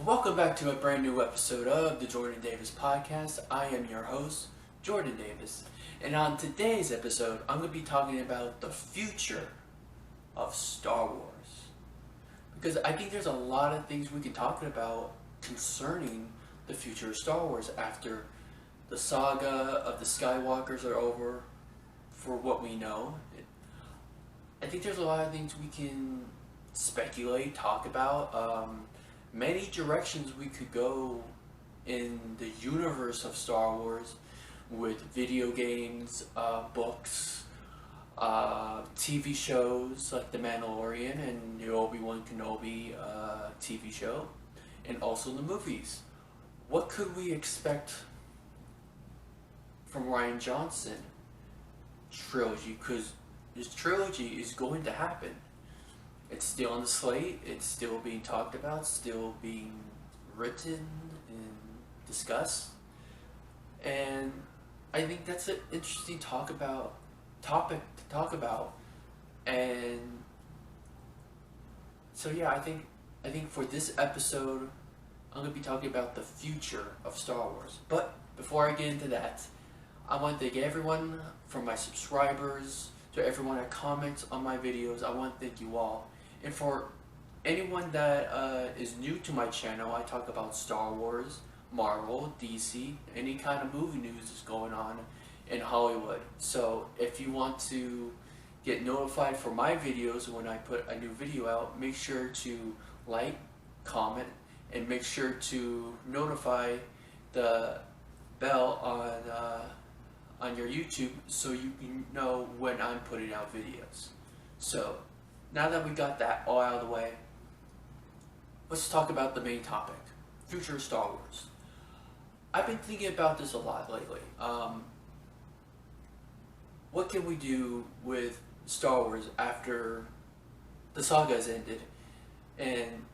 Welcome back to a brand new episode of the Jordan Davis Podcast. I am your host, Jordan Davis. And on today's episode, I'm going to be talking about the future of Star Wars. Because I think there's a lot of things we can talk about concerning the future of Star Wars after the saga of the Skywalkers are over for what we know. I think there's a lot of things we can speculate, talk about. Many directions we could go in the universe of Star Wars with video games, books, TV shows like The Mandalorian and the Obi-Wan Kenobi TV show, and also the movies. What could we expect from Rian Johnson trilogy? Because this trilogy is going to happen. It's still on the slate, it's still being talked about, still being written and discussed. And I think that's an interesting topic to talk about. And so yeah, I think for this episode I'm gonna be talking about the future of Star Wars. But before I get into that, I want to thank everyone, from my subscribers to everyone that comments on my videos. I want to thank you all. And for anyone that is new to my channel, I talk about Star Wars, Marvel, DC, any kind of movie news is going on in Hollywood. So if you want to get notified for my videos when I put a new video out, make sure to like, comment, and make sure to notify the bell on your YouTube so you can know when I'm putting out videos. So now that we got that all out of the way, let's talk about the main topic, future of Star Wars. I've been thinking about this a lot lately. What can we do with Star Wars after the saga has ended, and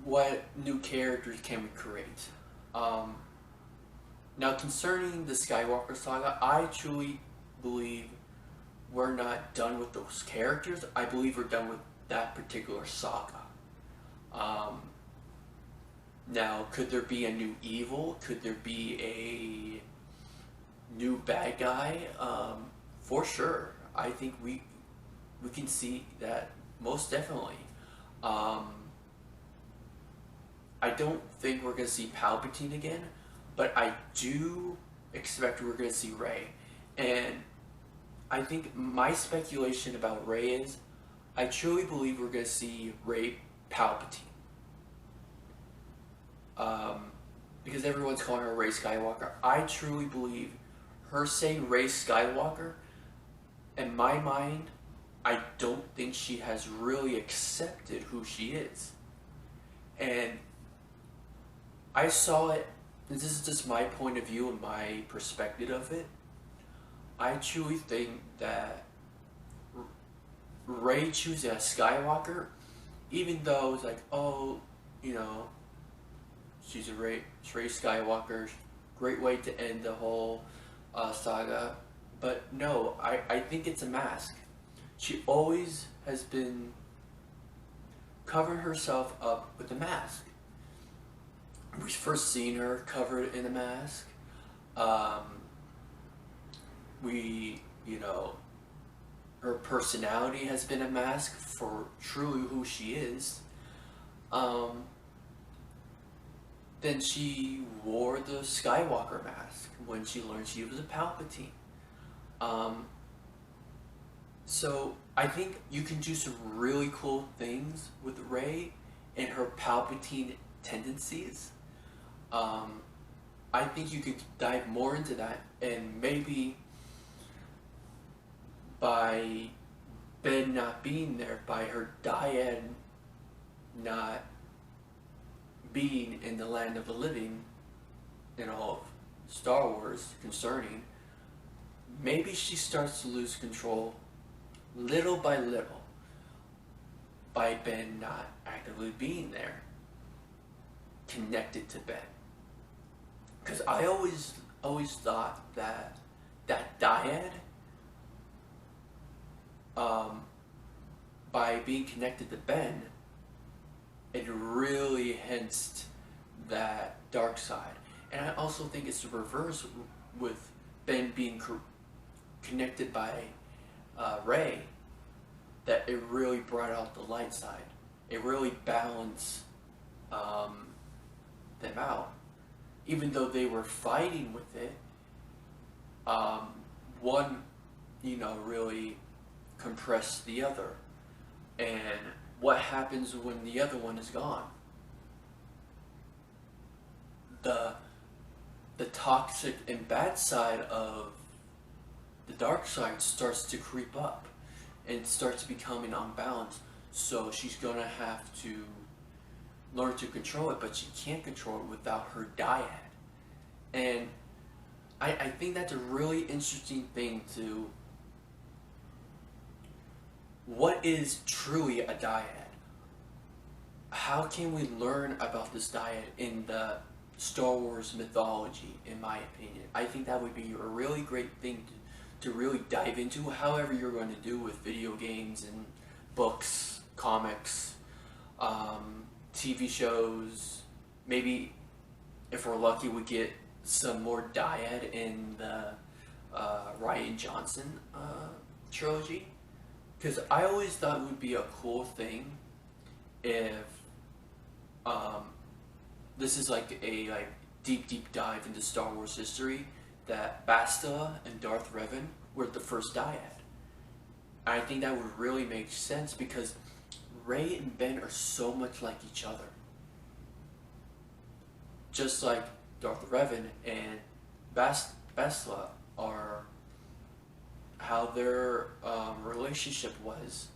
what new characters can we create? Now, concerning the Skywalker saga, I truly believe we're not done with those characters. I believe we're done with that particular saga. Now, could there be a new evil? Could there be a new bad guy? For sure. I think we can see that most definitely. I don't think we're going to see Palpatine again, but I do expect we're going to see Rey. And I think my speculation about Rey is, I truly believe we're going to see Rey Palpatine. Because everyone's calling her Rey Skywalker. I truly believe her saying Rey Skywalker, in my mind, I don't think she has really accepted who she is. And I saw it, and this is just my point of view and my perspective of it. I truly think that Rey choosing a Skywalker, even though it's like, oh, you know, she's Rey Skywalker, great way to end the whole saga. But no, I think it's a mask. She always has been covering herself up with a mask. We first seen her covered in a mask. Her personality has been a mask for truly who she is. Then she wore the Skywalker mask when she learned she was a Palpatine. So I think you can do some really cool things with Rey and her Palpatine tendencies. I think you could dive more into that, and maybe by Ben not being there, by her dyad not being in the land of the living in all of Star Wars concerning, maybe she starts to lose control little by little by Ben not actively being there, connected to Ben. Because I always thought that dyad, by being connected to Ben it really hints that dark side. And I also think it's the reverse with Ben being connected by Rey, that it really brought out the light side. It really balanced them out. Even though they were fighting with it, one, really compressed the other. And what happens when the other one is gone? The toxic and bad side of the dark side starts to creep up and starts becoming unbalanced. So she's gonna have to learn to control it, but she can't control it without her dyad. And I think that's a really interesting thing to, what is truly a dyad? How can we learn about this dyad in the Star Wars mythology, in my opinion? I think that would be a really great thing to really dive into, however you're going to do with video games and books, comics, TV shows. Maybe if we're lucky we get some more dyad in the Rian Johnson trilogy. Because I always thought it would be a cool thing if this is like a deep dive into Star Wars history, that Bastila and Darth Revan were the first dyad. I think that would really make sense because Rey and Ben are so much like each other. Just like Darth Revan and Bastila are, how their relationship was,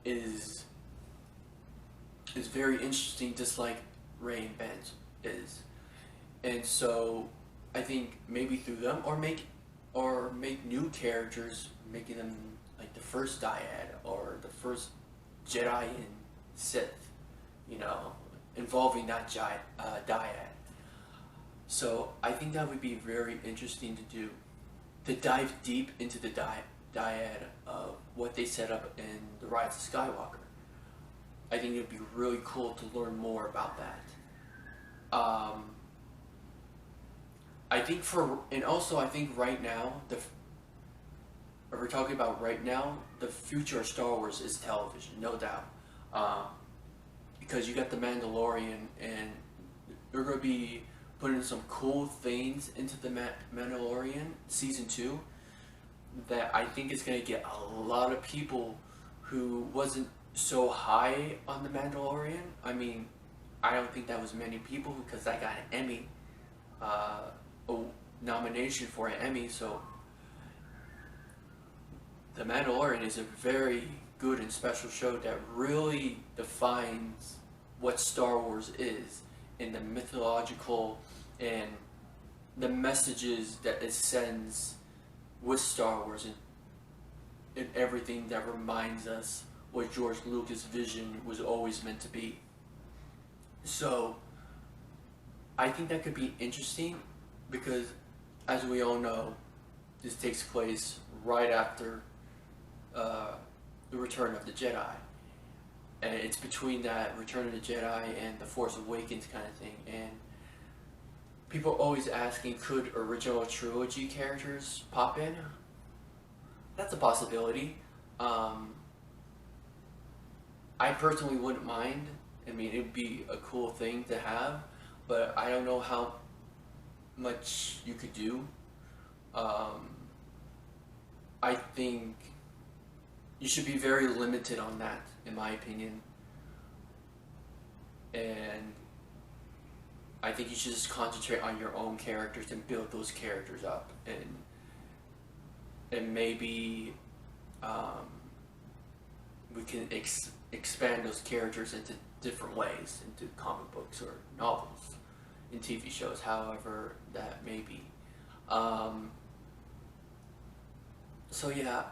is very interesting, just like Rey and Ben's is. And so I think maybe through them, or make new characters, making them like the first dyad or the first Jedi and Sith, involving that dyad. So I think that would be very interesting to do, to dive deep into the dyad of what they set up in The Rise of Skywalker. I think it would be really cool to learn more about that. I think right now, if we're talking about right now, the future of Star Wars is television, no doubt. Because you got The Mandalorian, and they're going to be putting some cool things into The Mandalorian Season 2 that I think is going to get a lot of people who wasn't so high on The Mandalorian. I mean, I don't think that was many people, because I got an Emmy, a nomination for an Emmy. So The Mandalorian is a very good and special show that really defines what Star Wars is, and the mythological and the messages that it sends with Star Wars, and everything that reminds us what George Lucas' vision was always meant to be. So I think that could be interesting, because as we all know, this takes place right after the Return of the Jedi, and it's between that Return of the Jedi and the Force Awakens kind of thing. And people are always asking, could original trilogy characters pop in? That's a possibility. I personally wouldn't mind. I mean, it'd be a cool thing to have, but I don't know how much you could do. I think you should be very limited on that, in my opinion. And I think you should just concentrate on your own characters and build those characters up, and maybe we can expand those characters into different ways, into comic books or novels, in TV shows, however that may be. So yeah,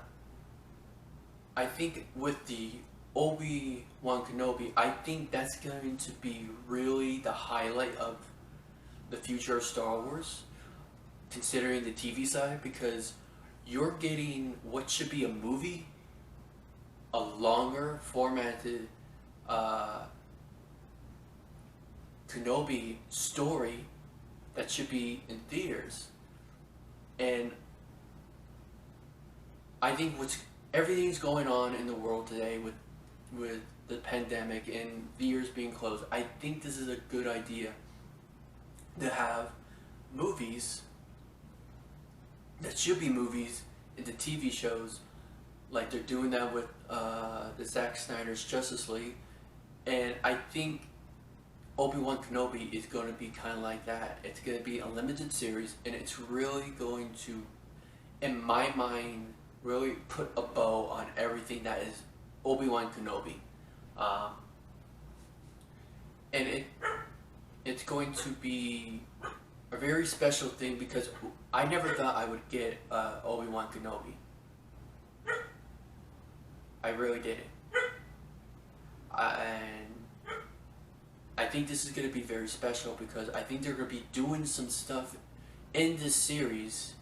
I think with the Obi-Wan Kenobi, I think that's going to be really the highlight of the future of Star Wars, considering the TV side, because you're getting what should be a movie, a longer formatted Kenobi story that should be in theaters. And I think everything's going on in the world today with the pandemic and theaters being closed. I think this is a good idea to have movies that should be movies into TV shows, like they're doing that with the Zack Snyder's Justice League. And I think Obi-Wan Kenobi is going to be kind of like that. It's going to be a limited series, and it's really going to, in my mind, really put a bow on everything that is Obi-Wan Kenobi. And it's going to be a very special thing because I never thought I would get Obi-Wan Kenobi. I really didn't. And I think this is going to be very special because I think they're going to be doing some stuff in this series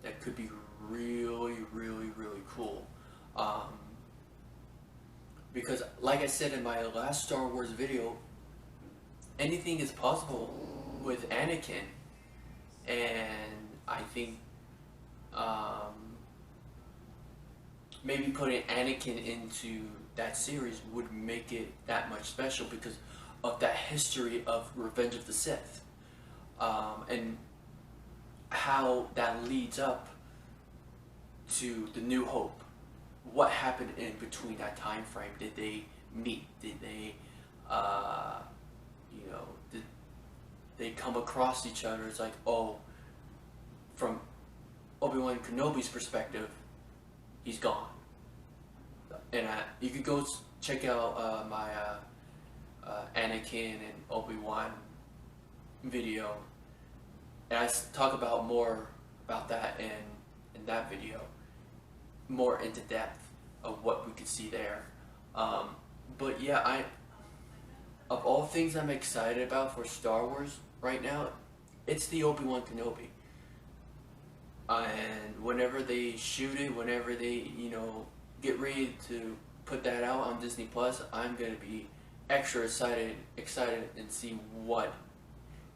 that could be really, really, really cool. Because like I said in my last Star Wars video, anything is possible with Anakin. And I think maybe putting Anakin into that series would make it that much special because of that history of Revenge of the Sith, and how that leads up to The New Hope. What happened in between that time frame? Did they meet? Did they, did they come across each other? It's like, oh, from Obi-Wan Kenobi's perspective, he's gone. And you could go check out my Anakin and Obi-Wan video, and I talk about more about that in that video, more into depth of what we could see there. But yeah, of all things I'm excited about for Star Wars right now, it's the Obi-Wan Kenobi. And whenever they shoot it, whenever they get ready to put that out on Disney Plus, I'm gonna be extra excited and see what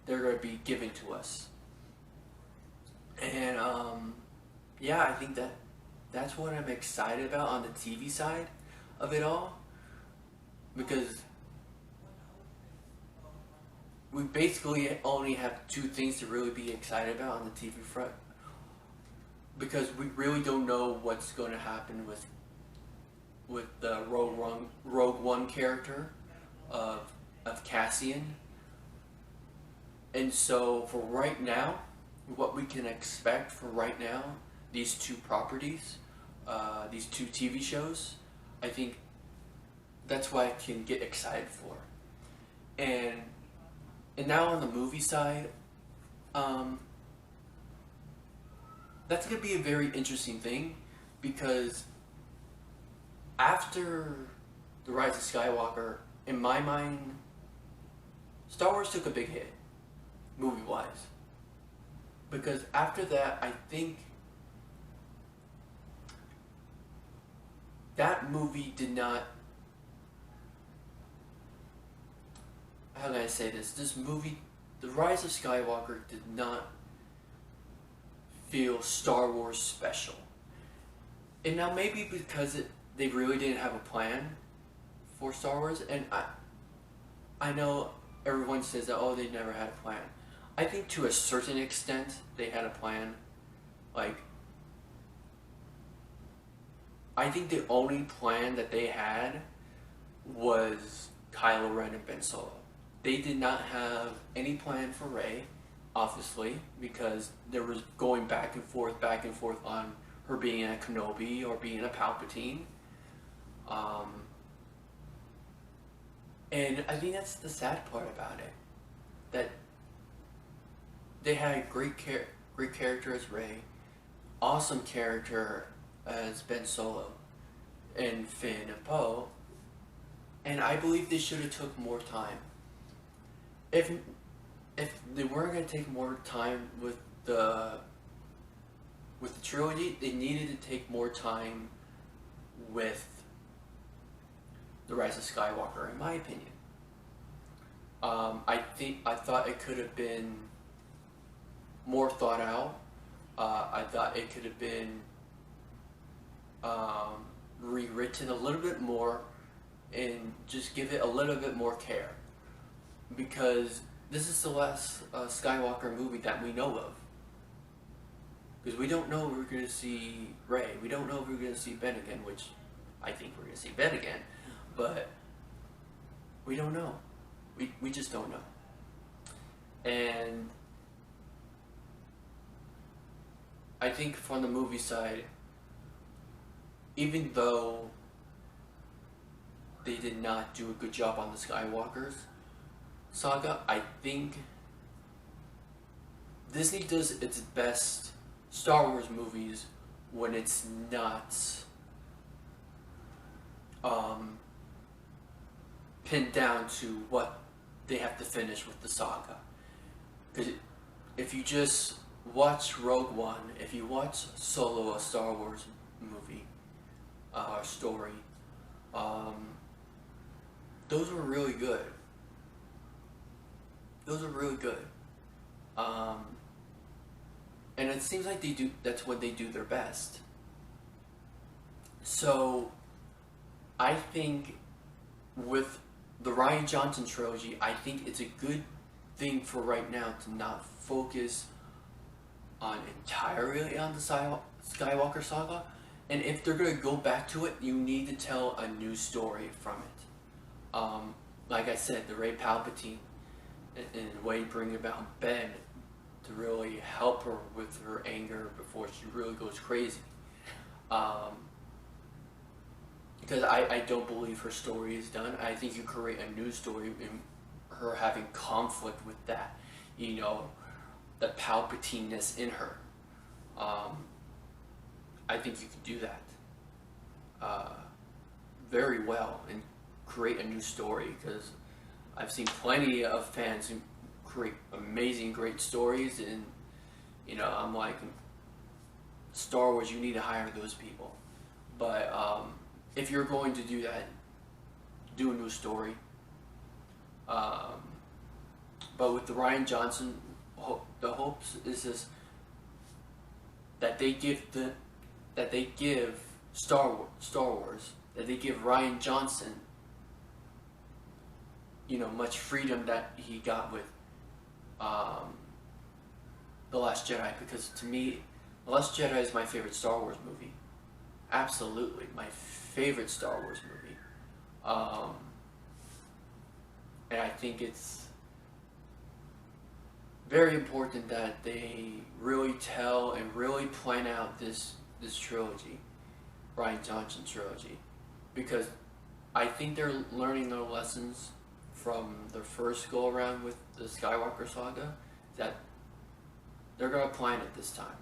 they're gonna be giving to us. And yeah, I think that's what I'm excited about on the TV side of it all, because we basically only have two things to really be excited about on the TV front, because we really don't know what's going to happen with the Rogue One character of Cassian. And so for right now, what we can expect for right now, these two properties, these two TV shows, I think that's what I can get excited for. And now on the movie side, that's going to be a very interesting thing, because after The Rise of Skywalker, in my mind, Star Wars took a big hit, movie-wise. Because after that, I think that movie did not... How can I say this? This movie, The Rise of Skywalker, did not feel Star Wars special. And now maybe because they really didn't have a plan for Star Wars, and I know everyone says that, oh, they never had a plan. I think to a certain extent they had a plan. Like, I think the only plan that they had was Kylo Ren and Ben Solo. They did not have any plan for Rey, obviously, because there was going back and forth on her being a Kenobi or being a Palpatine. And I think that's the sad part about it, that they had a great character as Rey, awesome character as Ben Solo, and Finn and Poe, and I believe they should have took more time. If they weren't going to take more time with the trilogy, they needed to take more time with The Rise of Skywalker, in my opinion. I thought it could have been more thought out. I thought it could have been rewritten a little bit more and just give it a little bit more care, because this is the last Skywalker movie that we know of. Because we don't know if we're going to see Rey. We don't know if we're going to see Ben again, which I think we're going to see Ben again. But we don't know. We just don't know. And I think from the movie side, even though they did not do a good job on the Skywalkers saga, I think Disney does its best Star Wars movies when it's not pinned down to what they have to finish with the saga. Because if you just watch Rogue One, if you watch Solo, a Star Wars movie, story, those were really good. Those are really good. And it seems like that's when they do their best. So, I think with the Rian Johnson trilogy, I think it's a good thing for right now to not focus on entirely on the Skywalker saga. And if they're going to go back to it, you need to tell a new story from it. Like I said, the Rey Palpatine, and the way bring about Ben to really help her with her anger before she really goes crazy. Because I don't believe her story is done. I think you create a new story in her having conflict with that, you know, the Palpatine-ness in her. I think you can do that very well and create a new story, because I've seen plenty of fans who create amazing, great stories, and you know, I'm like, Star Wars, you need to hire those people. But if you're going to do that, do a new story. But with the Rian Johnson, the hopes is this, that they give Star Wars, that they give Rian Johnson, you know, much freedom that he got with The Last Jedi. Because to me, The Last Jedi is my favorite Star Wars movie. Absolutely, my favorite Star Wars movie. And I think it's very important that they really tell and really plan out this trilogy, Rian Johnson trilogy, because I think they're learning their lessons from their first go around with the Skywalker saga, that they're gonna plan it this time.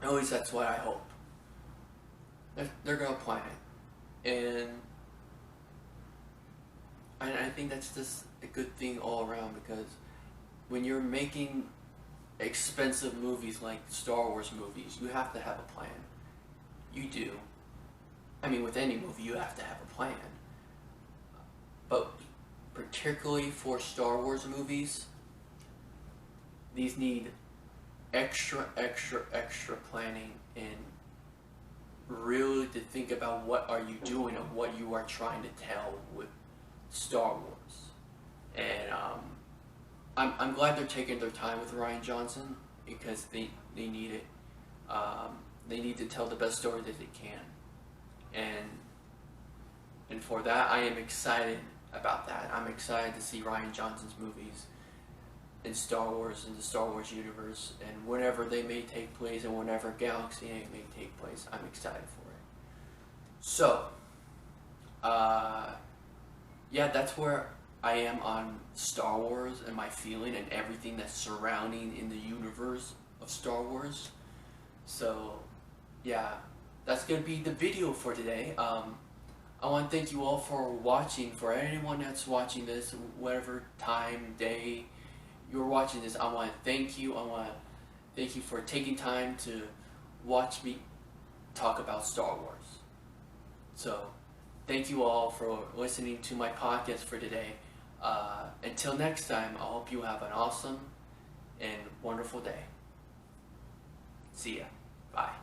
At least that's what I hope. They're gonna plan it, and I think that's just a good thing all around, because when you're making expensive movies like Star Wars movies, you have to have a plan. You do. I mean, with any movie, you have to have a plan. But particularly for Star Wars movies, these need extra planning, and really to think about what are you doing and what you are trying to tell with Star Wars. And I'm glad they're taking their time with Rian Johnson, because they need it. They need to tell the best story that they can, and for that I am excited about that. I'm excited to see Rian Johnson's movies in Star Wars, in the Star Wars universe, and whenever they may take place and whenever galaxy it may take place, I'm excited for it. So, yeah, that's where I am on Star Wars and my feeling and everything that's surrounding in the universe of Star Wars. So, yeah, that's going to be the video for today. I want to thank you all for watching. For anyone that's watching this, whatever time, day you're watching this, I want to thank you. I want to thank you for taking time to watch me talk about Star Wars. So, thank you all for listening to my podcast for today. Until next time, I hope you have an awesome and wonderful day. See ya. Bye.